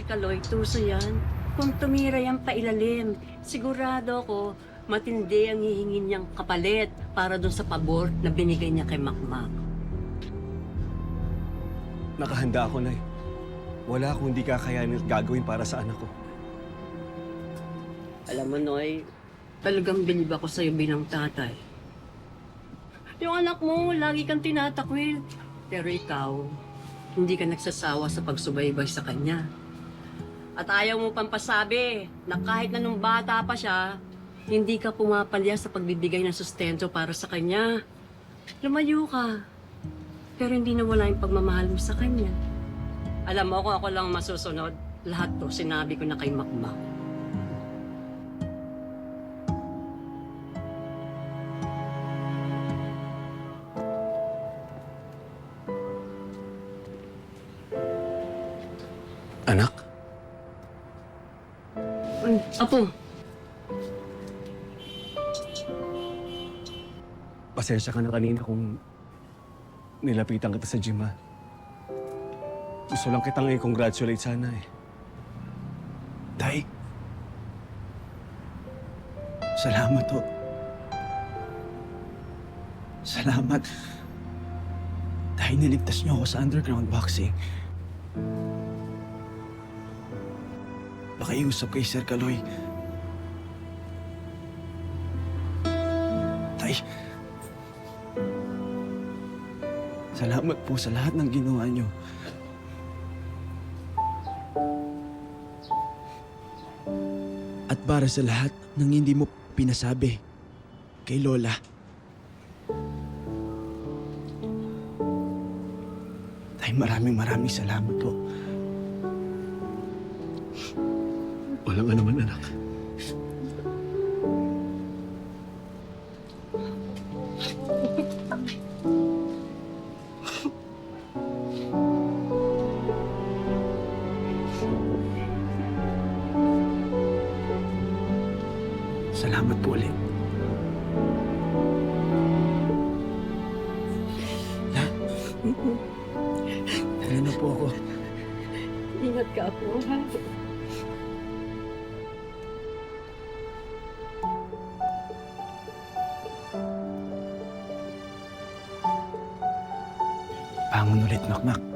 si Kaloy, tuso yan. Kung tumira yan pailalim, sigurado ako matindi ang hihingin niyang kapalit para doon sa pabor na binigay niya kay Makmak. Nakahanda ako, Nay. Wala akong hindi kakayanin at gagawin para sa anak ko. Alam mo, Noy, talagang bilib ako sa'yo bilang tatay. Yung anak mo, lagi kang tinatakwil. Pero ikaw, hindi ka nagsasawa sa pagsubaybay sa kanya. At ayaw mo pang pasabi na kahit na nung bata pa siya, hindi ka pumapalya sa pagbibigay ng sustento para sa kanya. Lumayo ka. Pero hindi nawala yung pagmamahal mo sa kanya. Alam mo, kung ako lang masusunod, lahat to sinabi ko na kay Makmak. Anak? Apo, Pasensya ka na kanina kung nilapitan kita sa gym, ha? Gusto lang kitang i-congratulate sana, eh. Tay, salamat ho. Salamat. Dahil niligtas niyo ako sa underground boxing. Pakiusap kay Sir Kaloy. Tay, salamat po sa lahat ng ginawa niyo. At para sa lahat ng hindi mo pinasabi kay Lola. Tay, maraming salamat po. Walang anuman, anak. Salamat po ulit. Na, tara na po ako. ingat ka po, ha? Bangon ulit, Makmak.